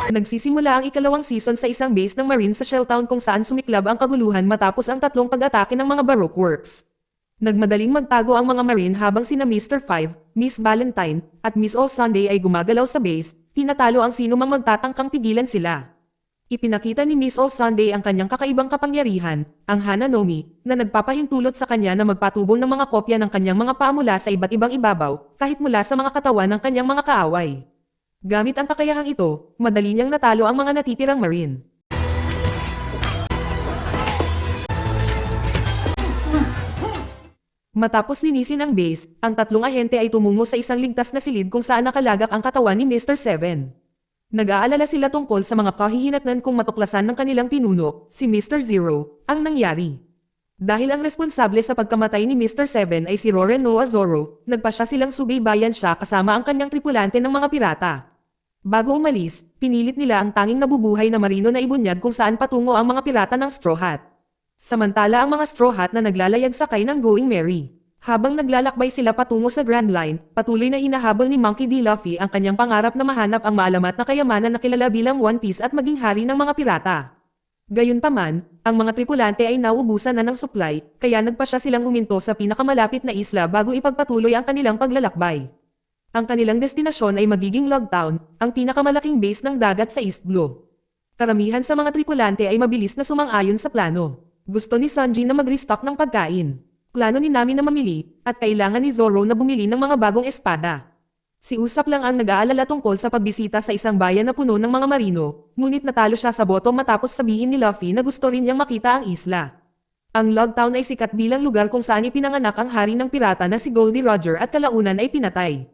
Nagsisimula ang ikalawang season sa isang base ng Marine sa Shelltown kung saan sumiklab ang kaguluhan matapos ang tatlong pag-atake ng mga Baroque works. Nagmadaling magtago ang mga Marine habang sina Mr. Five, Miss Valentine, at Miss All Sunday ay gumagalaw sa base, tinatalo ang sino mang magtatangkang pigilan sila. Ipinakita ni Miss All Sunday ang kanyang kakaibang kapangyarihan, ang Hananomi, na nagpapahintulot sa kanya na magpatubong ng mga kopya ng kanyang mga paa mula sa iba't ibang ibabaw, kahit mula sa mga katawan ng kanyang mga kaaway. Gamit ang kakayahang ito, madali niyang natalo ang mga natitirang Marine. Matapos linisin ang base, ang tatlong ahente ay tumungo sa isang ligtas na silid kung saan nakalagak ang katawan ni Mr. Seven. Nag-aalala sila tungkol sa mga kahihinatnan kung matuklasan ng kanilang pinuno, si Mr. Zero, ang nangyari. Dahil ang responsable sa pagkamatay ni Mr. Seven ay si Roren Noah Zoro, nagpasya silang subaybayan siya kasama ang kanyang tripulante ng mga pirata. Bago umalis, pinilit nila ang tanging nabubuhay na marino na ibunyag kung saan patungo ang mga pirata ng Straw Hat. Samantala ang mga Straw Hat na naglalayag sakay ng Going Merry. Habang naglalakbay sila patungo sa Grand Line, patuloy na hinahabol ni Monkey D. Luffy ang kanyang pangarap na mahanap ang maalamat na kayamanan na kilala bilang One Piece at maging hari ng mga pirata. Gayunpaman, ang mga tripulante ay nauubusan na ng supply, kaya nagpasya silang huminto sa pinakamalapit na isla bago ipagpatuloy ang kanilang paglalakbay. Ang kanilang destinasyon ay magiging Log Town, ang pinakamalaking base ng dagat sa East Blue. Karamihan sa mga tripulante ay mabilis na sumang-ayon sa plano. Gusto ni Sanji na mag-restock ng pagkain. Plano ni Nami na mamili, at kailangan ni Zoro na bumili ng mga bagong espada. Si Usopp lang ang nag-aalala tungkol sa pagbisita sa isang bayan na puno ng mga marino, ngunit natalo siya sa boto matapos sabihin ni Luffy na gusto rin niyang makita ang isla. Ang Log Town ay sikat bilang lugar kung saan ipinanganak ang hari ng pirata na si Goldie Roger at kalaunan ay pinatay.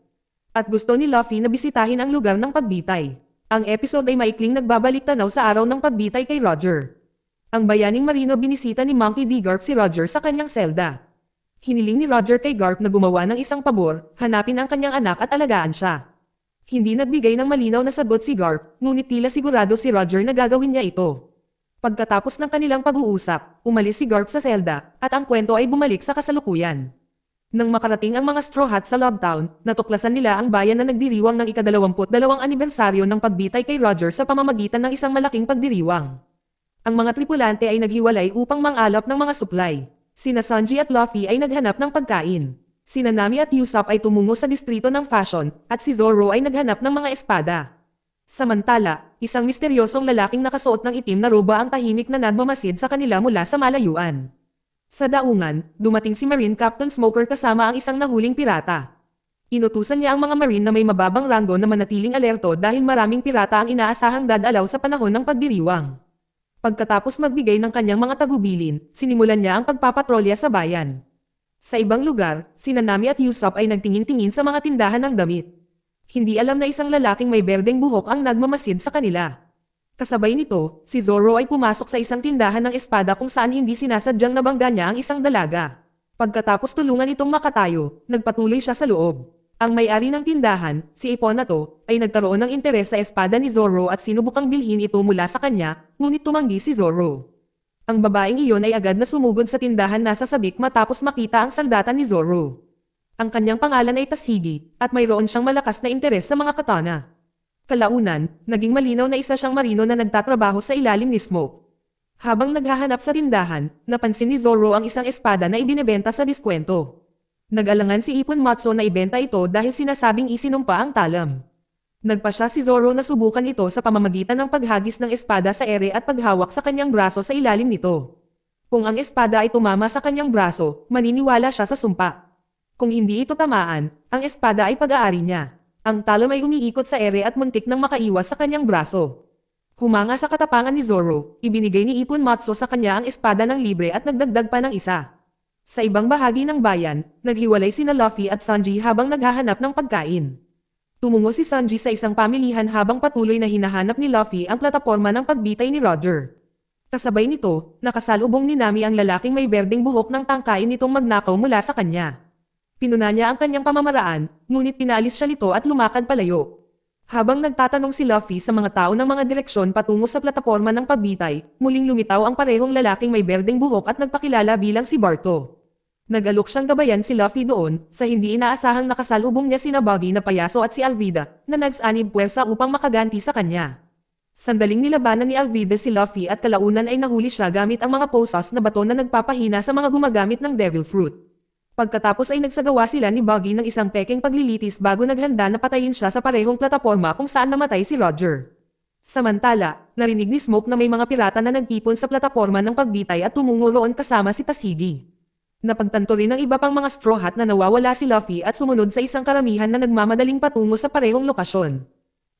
At gusto ni Luffy na bisitahin ang lugar ng pagbitay. Ang episode ay maikling nagbabalik tanaw sa araw ng pagbitay kay Roger. Ang bayaning marino binisita ni Monkey D. Garp si Roger sa kanyang selda. Hiniling ni Roger kay Garp na gumawa ng isang pabor, hanapin ang kanyang anak at alagaan siya. Hindi nagbigay ng malinaw na sagot si Garp, ngunit tila sigurado si Roger na gagawin niya ito. Pagkatapos ng kanilang pag-uusap, umalis si Garp sa selda, at ang kwento ay bumalik sa kasalukuyan. Nang makarating ang mga Straw Hat sa Log Town, natuklasan nila ang bayan na nagdiriwang ng ika-22 anibersaryo ng pagbitay kay Roger sa pamamagitan ng isang malaking pagdiriwang. Ang mga tripulante ay naghiwalay upang mangalap ng mga supply. Sina Sanji at Luffy ay naghanap ng pagkain. Sina Nami at Usopp ay tumungo sa distrito ng fashion, at si Zoro ay naghanap ng mga espada. Samantala, isang misteryosong lalaking nakasuot ng itim na roba ang tahimik na nagmamasid sa kanila mula sa malayuan. Sa daungan, dumating si Marine Captain Smoker kasama ang isang nahuling pirata. Inutusan niya ang mga Marine na may mababang ranggo na manatiling alerto dahil maraming pirata ang inaasahang dadalaw sa panahon ng pagdiriwang. Pagkatapos magbigay ng kanyang mga tagubilin, sinimulan niya ang pagpapatrolya sa bayan. Sa ibang lugar, sina Nami at Usopp ay nagtingin-tingin sa mga tindahan ng damit. Hindi alam na isang lalaking may berdeng buhok ang nagmamasid sa kanila. Kasabay nito, si Zoro ay pumasok sa isang tindahan ng espada kung saan hindi sinasadyang nabangga niya ang isang dalaga. Pagkatapos tulungan itong makatayo, nagpatuloy siya sa loob. Ang may-ari ng tindahan, si Iponato, ay nagkaroon ng interes sa espada ni Zoro at sinubukang bilhin ito mula sa kanya, ngunit tumanggi si Zoro. Ang babaeng iyon ay agad na sumugod sa tindahan nasa sabik matapos makita ang sandata ni Zoro. Ang kanyang pangalan ay Tashigi, at mayroon siyang malakas na interes sa mga katana. Kalaunan, naging malinaw na isa siyang marino na nagtatrabaho sa ilalim ni Smoke. Habang naghahanap sa tindahan, napansin ni Zoro ang isang espada na ibinebenta sa diskwento. Nag-alangan si Ipon Matsu na ibenta ito dahil sinasabing isinumpa ang talam. Nagpasya si Zoro na subukan ito sa pamamagitan ng paghagis ng espada sa ere at paghawak sa kanyang braso sa ilalim nito. Kung ang espada ay tumama sa kanyang braso, maniniwala siya sa sumpa. Kung hindi ito tamaan, ang espada ay pag-aari niya. Ang talam ay umiikot sa ere at muntik nang makaiwas sa kanyang braso. Humanga sa katapangan ni Zoro, ibinigay ni Ipon Matsu sa kanya ang espada ng libre at nagdagdag pa ng isa. Sa ibang bahagi ng bayan, naghiwalay sina Luffy at Sanji habang naghahanap ng pagkain. Tumungo si Sanji sa isang pamilihan habang patuloy na hinahanap ni Luffy ang plataporma ng pagbitay ni Roger. Kasabay nito, nakasalubong ni Nami ang lalaking may berdeng buhok ng tangkain nitong magnakaw mula sa kanya. Pinuna niya ang kanyang pamamaraan, ngunit pinaalis siya nito at lumakad palayo. Habang nagtatanong si Luffy sa mga tao ng mga direksyon patungo sa plataporma ng pagbitay, muling lumitaw ang parehong lalaking may berdeng buhok at nagpakilala bilang si Barto. Nag-alok siyang gabayan si Luffy doon, sa hindi inaasahang nakasalubong niya sina Buggy na payaso at si Alvida, na nagsanib puwersa upang makaganti sa kanya. Sandaling nilabanan ni Alvides si Luffy at kalaunan ay nahuli siya gamit ang mga posas na bato na nagpapahina sa mga gumagamit ng Devil Fruit. Pagkatapos ay nagsagawa sila ni Buggy ng isang pekeng paglilitis bago naghanda na patayin siya sa parehong plataporma kung saan namatay si Roger. Samantala, narinig ni Smoke na may mga pirata na nagtipon sa plataporma ng pagbitay at tumungo roon kasama si Tashigi. Napagtanto rin ng iba pang mga Straw Hat na nawawala si Luffy at sumunod sa isang karamihan na nagmamadaling patungo sa parehong lokasyon.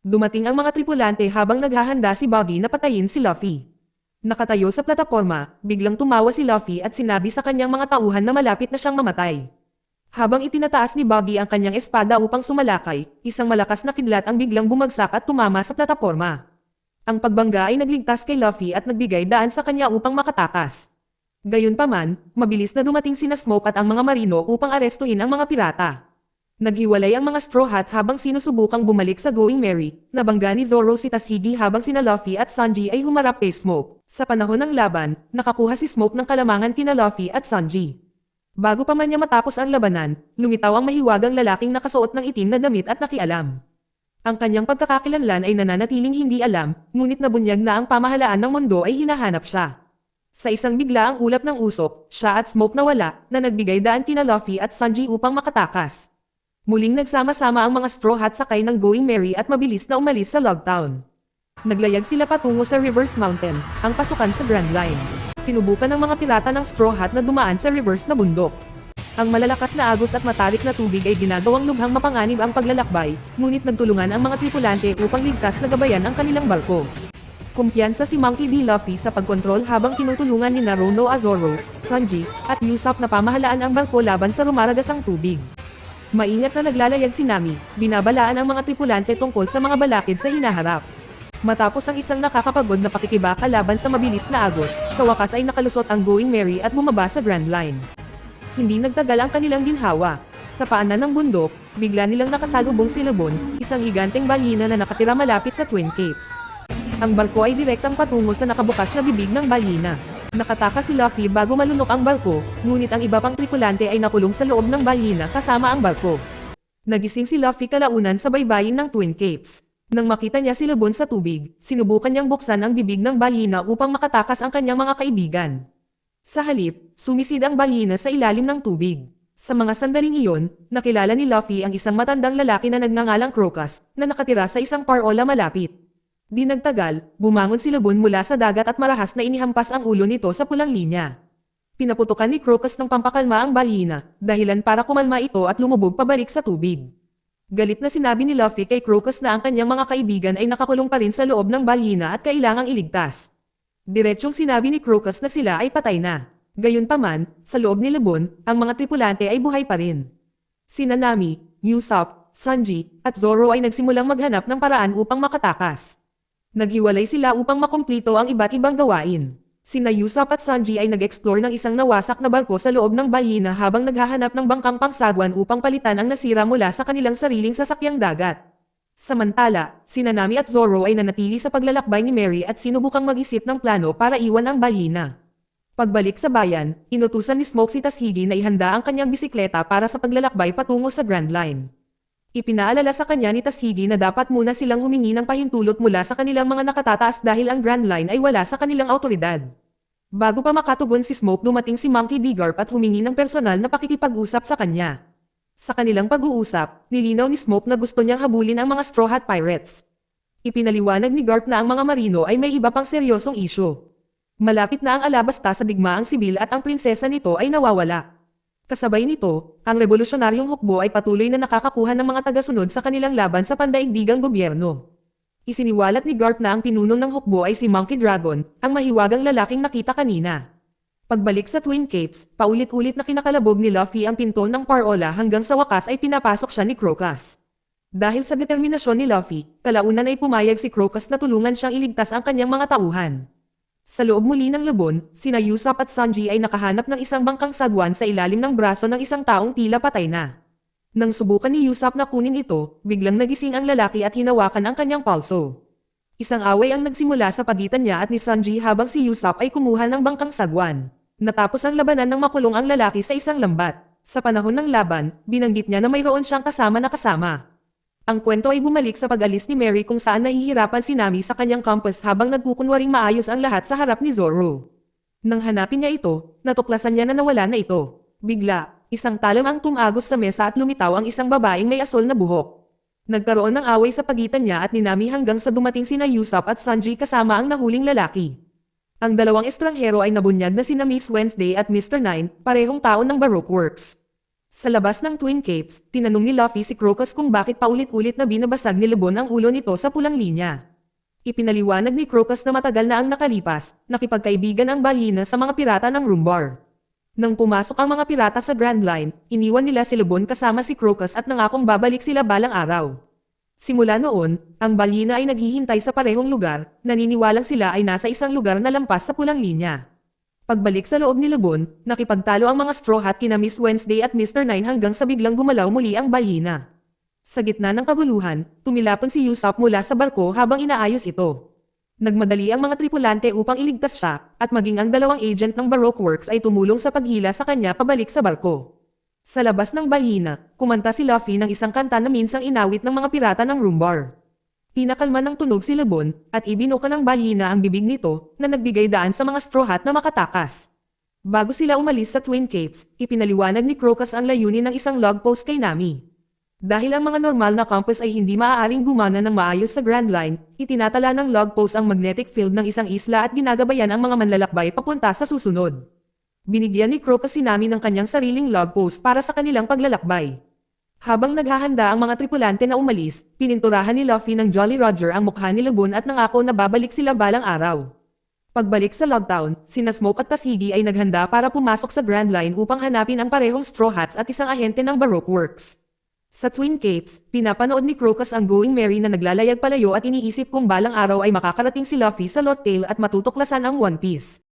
Dumating ang mga tripulante habang naghahanda si Buggy na patayin si Luffy. Nakatayo sa plataporma, biglang tumawa si Luffy at sinabi sa kanyang mga tauhan na malapit na siyang mamatay. Habang itinataas ni Buggy ang kanyang espada upang sumalakay, isang malakas na kidlat ang biglang bumagsak at tumama sa plataporma. Ang pagbangga ay nagligtas kay Luffy at nagbigay daan sa kanya upang makatakas. Gayunpaman, mabilis na dumating sina Smoke at ang mga marino upang arestuhin ang mga pirata. Naghiwalay ang mga Straw Hat habang sinusubukang bumalik sa Going Merry. Nabangga ni Zoro si Tashigi habang sina Luffy at Sanji ay humarap kay Smoke. Sa panahon ng laban, nakakuha si Smoke ng kalamangan kina Luffy at Sanji. Bago pa man niya matapos ang labanan, lumitaw ang mahiwagang lalaking nakasuot ng itim na damit at nakialam. Ang kanyang pagkakakilanlan ay nananatiling hindi alam, ngunit nabunyag na ang pamahalaan ng mundo ay hinahanap siya. Sa isang biglaang ulap ng usok, siya at Smoke nawala, na nagbigay daan kina Luffy at Sanji upang makatakas. Muling nagsama-sama ang mga Straw Hat sakay ng Going Merry at mabilis na umalis sa Log Town. Naglayag sila patungo sa Reverse Mountain, ang pasukan sa Grand Line. Sinubukan ng mga pirata ng Straw Hat na dumaan sa reverse na bundok. Ang malalakas na agos at matarik na tubig ay ginagawang lubhang mapanganib ang paglalakbay, ngunit nagtulungan ang mga tripulante upang ligtas na gabayan ang kanilang barko. Kumpiyansa si Monkey D. Luffy sa pagkontrol habang tinutulungan ni Naruto Azoro, Sanji, at Usopp na pamahalaan ang barko laban sa rumaragasang tubig. Maingat na naglalayag si Nami, binabalaan ang mga tripulante tungkol sa mga balakid sa hinaharap. Matapos ang isang nakakapagod na pakikibaka laban sa mabilis na agos, sa wakas ay nakalusot ang Going Merry at bumaba sa Grand Line. Hindi nagtagal ang kanilang ginhawa. Sa paanan ng bundok, bigla nilang nakasalubong si Lebon, isang higanteng balina na nakatira malapit sa Twin Capes. Ang barko ay direktang patungo sa nakabukas na bibig ng balina. Nakatakas si Luffy bago malunok ang barko, ngunit ang iba pang tripulante ay nakulong sa loob ng balina kasama ang barko. Nagising si Luffy kalaunan sa baybayin ng Twin Capes. Nang makita niya si Lebon sa tubig, sinubukan niyang buksan ang bibig ng balina upang makatakas ang kanyang mga kaibigan. Sa halip, sumisid ang balina sa ilalim ng tubig. Sa mga sandaling iyon, nakilala ni Luffy ang isang matandang lalaki na nagngangalang Crocus, na nakatira sa isang parola malapit. Di nagtagal, bumangon si Lebon mula sa dagat at marahas na inihampas ang ulo nito sa pulang linya. Pinaputukan ni Crocus ng pampakalma ang balina, dahilan para kumalma ito at lumubog pabalik sa tubig. Galit na sinabi ni Luffy kay Crocus na ang kanyang mga kaibigan ay nakakulong pa rin sa loob ng balina at kailangang iligtas. Diretsyong sinabi ni Crocus na sila ay patay na. Gayunpaman, sa loob ni Lebon, ang mga tripulante ay buhay pa rin. Sina Nami, Usopp, Sanji, at Zoro ay nagsimulang maghanap ng paraan upang makatakas. Naghiwalay sila upang makumplito ang iba't ibang gawain. Sina Usopp at Sanji ay nag-explore ng isang nawasak na barko sa loob ng balina habang naghahanap ng bangkang pangsagwan upang palitan ang nasira mula sa kanilang sariling sasakyang dagat. Samantala, sina Nami at Zoro ay nanatili sa paglalakbay ni Merry at sinubukang mag-isip ng plano para iwan ang balina. Pagbalik sa bayan, inutusan ni Smoke si Tashigi na ihanda ang kanyang bisikleta para sa paglalakbay patungo sa Grand Line. Ipinaalala sa kanya ni Tashigi na dapat muna silang humingi ng pahintulot mula sa kanilang mga nakatataas dahil ang Grand Line ay wala sa kanilang awtoridad. Bago pa makatugon si Smoke, dumating si Monkey D. Garp at humingi ng personal na pakikipag-usap sa kanya. Sa kanilang pag-uusap, nilinaw ni Smoke na gusto niyang habulin ang mga Straw Hat Pirates. Ipinaliwanag ni Garp na ang mga marino ay may iba pang seryosong isyu. Malapit na ang alabasta sa digmaang sibil at ang prinsesa nito ay nawawala. Kasabay nito, ang revolusyonaryong hukbo ay patuloy na nakakakuha ng mga tagasunod sa kanilang laban sa pandaigdigang gobyerno. Isiniwalat ni Garp na ang pinunong ng hukbo ay si Monkey Dragon, ang mahiwagang lalaking nakita kanina. Pagbalik sa Twin Capes, paulit-ulit na kinakalabog ni Luffy ang pinto ng parola hanggang sa wakas ay pinapasok siya ni Crocus. Dahil sa determinasyon ni Luffy, kalaunan ay pumayag si Crocus na tulungan siyang iligtas ang kanyang mga tauhan. Sa loob muli ng Lebon, sina Usopp at Sanji ay nakahanap ng isang bangkang sagwan sa ilalim ng braso ng isang taong tila patay na. Nang subukan ni Usopp na kunin ito, biglang nagising ang lalaki at hinawakan ang kanyang palso. Isang away ang nagsimula sa pagitan niya at ni Sanji habang si Usopp ay kumuha ng bangkang sagwan. Natapos ang labanan ng makulong ang lalaki sa isang lambat. Sa panahon ng laban, binanggit niya na mayroon siyang kasama na kasama. Ang kwento ay bumalik sa pag-alis ni Mary kung saan nahihirapan si Nami sa kanyang campus habang nagkukunwaring maayos ang lahat sa harap ni Zoro. Nang hanapin niya ito, natuklasan niya na nawala na ito. Bigla, isang talam ang tumagos sa mesa at lumitaw ang isang babaeng may asol na buhok. Nagkaroon ng away sa pagitan niya at ni Nami hanggang sa dumating sina Usopp at Sanji kasama ang nahuling lalaki. Ang dalawang estranghero ay nabunyag na sina Miss Wednesday at Mr. Nine, parehong taon ng Baroque Works. Sa labas ng Twin Capes, tinanong ni Luffy si Crocus kung bakit paulit-ulit na binabasag ni Lebon ang ulo nito sa pulang linya. Ipinaliwanag ni Crocus na matagal na ang nakalipas, nakipagkaibigan ang balina sa mga pirata ng Rumbar. Nang pumasok ang mga pirata sa Grand Line, iniwan nila si Lebon kasama si Crocus at nangakong babalik sila balang araw. Simula noon, ang balina ay naghihintay sa parehong lugar, naniniwalang sila ay nasa isang lugar na lampas sa pulang linya. Pagbalik sa loob ni Lebon, nakipagtalo ang mga Straw Hat kina Miss Wednesday at Mr. Nine hanggang sa biglang gumalaw muli ang balina. Sa gitna ng kaguluhan, tumilapon si Usopp mula sa barko habang inaayos ito. Nagmadali ang mga tripulante upang iligtas siya, at maging ang dalawang agent ng Baroque Works ay tumulong sa paghila sa kanya pabalik sa barko. Sa labas ng balina, kumanta si Luffy ng isang kanta na minsang inawit ng mga pirata ng Rumbar. Pinakalma ng tunog si Lebon, at ibinuka ng balina ang bibig nito, na nagbigay daan sa mga Straw Hat na makatakas. Bago sila umalis sa Twin Capes, ipinaliwanag ni Crocus ang layunin ng isang log post kay Nami. Dahil ang mga normal na compass ay hindi maaaring gumana ng maayos sa Grand Line, itinatala ng log post ang magnetic field ng isang isla at ginagabayan ang mga manlalakbay papunta sa susunod. Binigyan ni Crocus si Nami ng kanyang sariling log post para sa kanilang paglalakbay. Habang naghahanda ang mga tripulante na umalis, pininturahan ni Luffy ng Jolly Roger ang mukha ni Lebon at nangako na babalik sila balang araw. Pagbalik sa Logtown, sina Smoke at Tashigi ay naghanda para pumasok sa Grand Line upang hanapin ang parehong Straw Hats at isang ahente ng Baroque Works. Sa Twin Capes, pinapanood ni Crocus ang Going Merry na naglalayag palayo at iniisip kung balang araw ay makakarating si Luffy sa Lot Tail at matutuklasan ang One Piece.